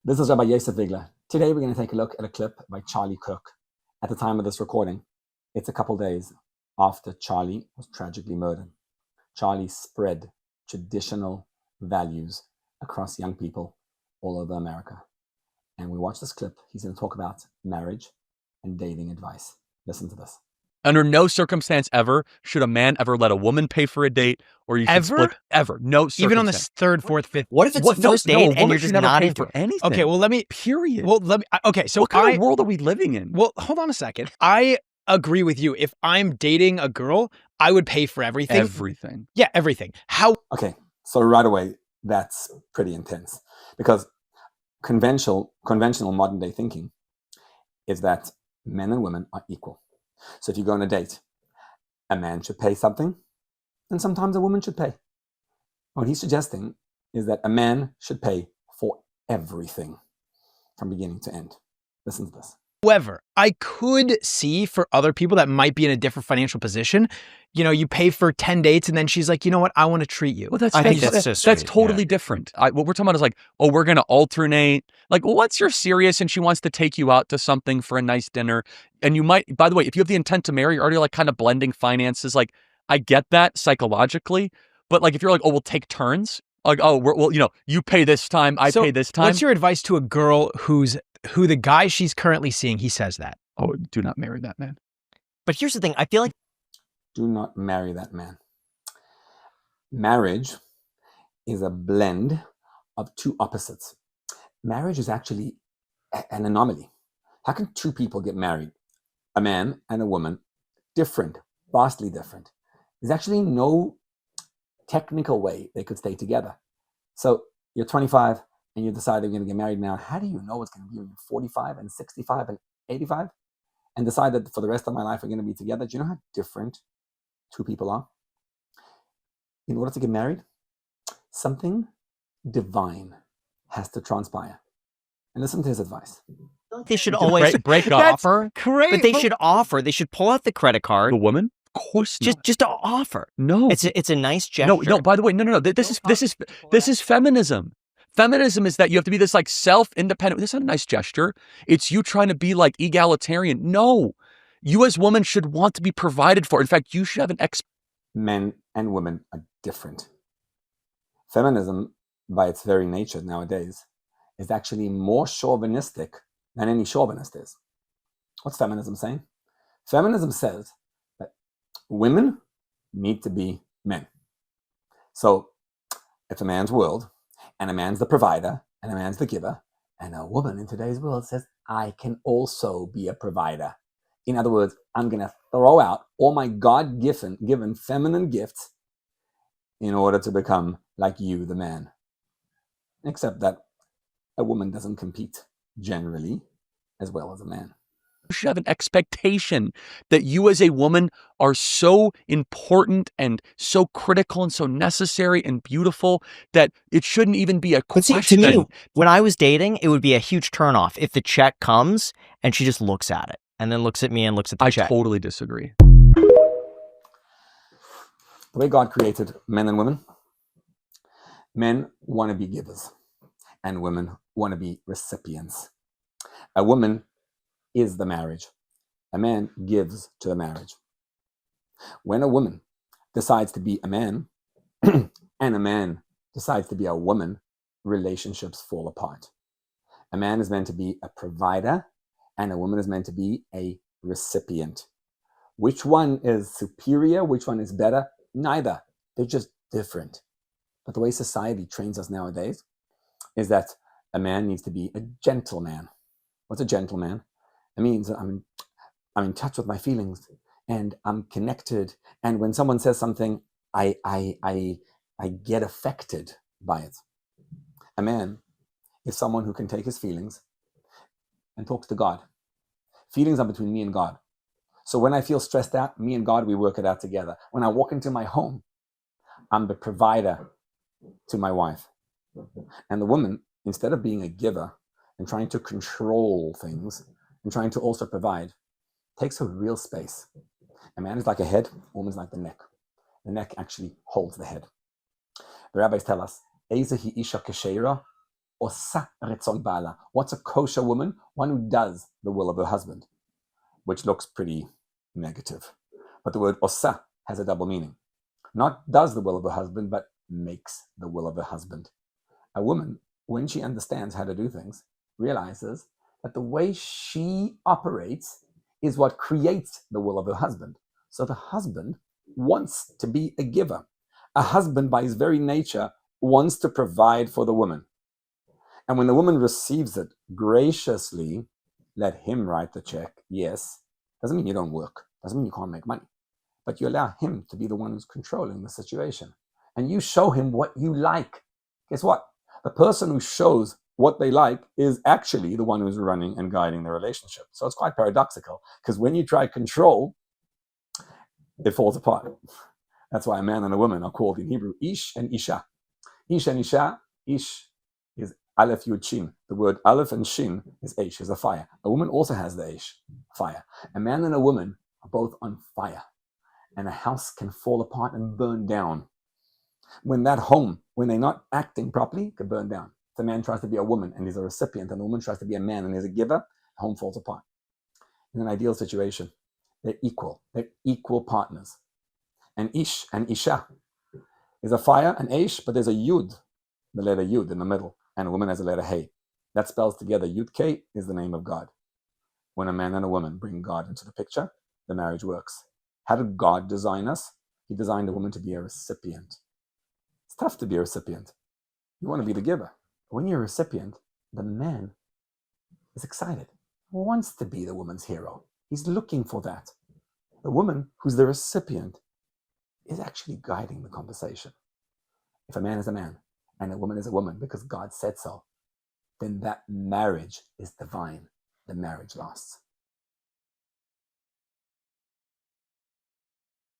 This is Rabbi Yoseph Vigler. Today we're going to take a look at a clip by Charlie Kirk. At the time of this recording, it's a couple days after Charlie was tragically murdered. Charlie spread traditional values across young people all over America. And we watch this clip. He's going to talk about marriage and dating advice. Listen to this. Under no circumstance ever should a man ever let a woman pay for a date, or you should split ever. No circumstance. Even on the third, fourth, fifth. What if it's a first date and you're just not into it? Anything. Okay, well, let me. Period. Well, let me. Okay, so what kind of world are we living in? Well, hold on a second. I agree with you. If I'm dating a girl, I would pay for everything. Everything. Yeah, everything. How? Okay, so right away, that's pretty intense because conventional modern day thinking is that men and women are equal. So if you go on a date, a man should pay something, and sometimes a woman should pay. What he's suggesting is that a man should pay for everything from beginning to end. Listen to this. However, I could see for other people that might be in a different financial position, you know, you pay for 10 dates and then she's like, you know what, I want to treat you. Well, that's that's totally different. What we're talking about is like, oh, we're going to alternate. Like, well, once you're serious and she wants to take you out to something for a nice dinner, and you might, by the way, if you have the intent to marry, you're already like kind of blending finances. Like, I get that psychologically, but like if you're like, oh, we'll take turns. Like, oh, well, you know, you pay this time, I pay this time. What's your advice to a girl who the guy she's currently seeing, he says that? Oh, do not marry that man. But here's the thing. I feel like do not marry that man. Marriage is a blend of two opposites. Marriage is actually an anomaly. How can two people get married? A man and a woman, different, vastly different. There's actually no technical way they could stay together. So you're 25 and you decide you're going to get married now. How do you know what's going to be when you're 45 and 65 and 85 and decide that for the rest of my life we're going to be together? Do you know how different two people are? In order to get married, something divine has to transpire. And listen to his advice. they should always break offer. Great. but they should offer. They should pull out the credit card. The woman? Of course not. Just to offer. No. It's a nice gesture. No, by the way, no. This is feminism. Feminism is that you have to be this like self-independent. This is not a nice gesture. It's you trying to be like egalitarian. No. You as women should want to be provided for. In fact, you should have an Men and women are different. Feminism, by its very nature nowadays, is actually more chauvinistic than any chauvinist is. What's feminism saying? Feminism says that women need to be men. So it's a man's world, and a man's the provider, and a man's the giver, and a woman in today's world says, I can also be a provider. In other words, I'm going to throw out all my God-given feminine gifts in order to become like you, the man. Except that a woman doesn't compete generally as well as a man. You should have an expectation that you as a woman are so important and so critical and so necessary and beautiful that it shouldn't even be a question. But see, to me, when I was dating, it would be a huge turnoff if the check comes and she just looks at it and then looks at me and looks at the check. I totally disagree. The way God created men and women, men want to be givers and women want to be recipients. A woman is the marriage. A man gives to the marriage. When a woman decides to be a man and a man decides to be a woman, relationships fall apart. A man is meant to be a provider and a woman is meant to be a recipient. Which one is superior? Which one is better? Neither. They're just different. But the way society trains us nowadays is that a man needs to be a gentleman. What's a gentleman? It means that I'm in touch with my feelings and I'm connected. And when someone says something, I get affected by it. A man is someone who can take his feelings and talks to God. Feelings are between me and God. So when I feel stressed out, me and God, we work it out together. When I walk into my home, I'm the provider to my wife. And the woman, instead of being a giver and trying to control things and trying to also provide, takes a real space. A man is like a head, a woman is like the neck. The neck actually holds the head. The rabbis tell us, Eizehi isha kesheira, osa retzon ba'ala. What's a kosher woman? One who does the will of her husband, which looks pretty negative. But the word osa has a double meaning. Not does the will of her husband, but makes the will of her husband. A woman, when she understands how to do things, realizes that the way she operates is what creates the will of her husband. So the husband wants to be a giver. A husband, by his very nature, wants to provide for the woman. And when the woman receives it graciously, let him write the check. Yes, doesn't mean you don't work. Doesn't mean you can't make money. But you allow him to be the one who's controlling the situation. And you show him what you like. Guess what? The person who shows what they like is actually the one who's running and guiding the relationship. So it's quite paradoxical, because when you try control, it falls apart. That's why a man and a woman are called in Hebrew ish and isha. Ish and isha, ish is aleph yud shin. The word aleph and shin is ish, is a fire. A woman also has the ish, fire. A man and a woman are both on fire. And a house can fall apart and burn down. When that home, when they're not acting properly, can burn down. If a man tries to be a woman and he's a recipient, and the woman tries to be a man and is a giver, the home falls apart. In an ideal situation, they're equal partners. And ish and isha is a fire and ish, but there's a yud, the letter yud in the middle, and a woman has a letter hey. That spells together yud k is the name of God. When a man and a woman bring God into the picture, the marriage works. How did God design us? He designed a woman to be a recipient. It's tough to be a recipient. You want to be the giver. But when you're a recipient, the man is excited. He wants to be the woman's hero. He's looking for that. The woman who's the recipient is actually guiding the conversation. If a man is a man and a woman is a woman because God said so, then that marriage is divine. The marriage lasts.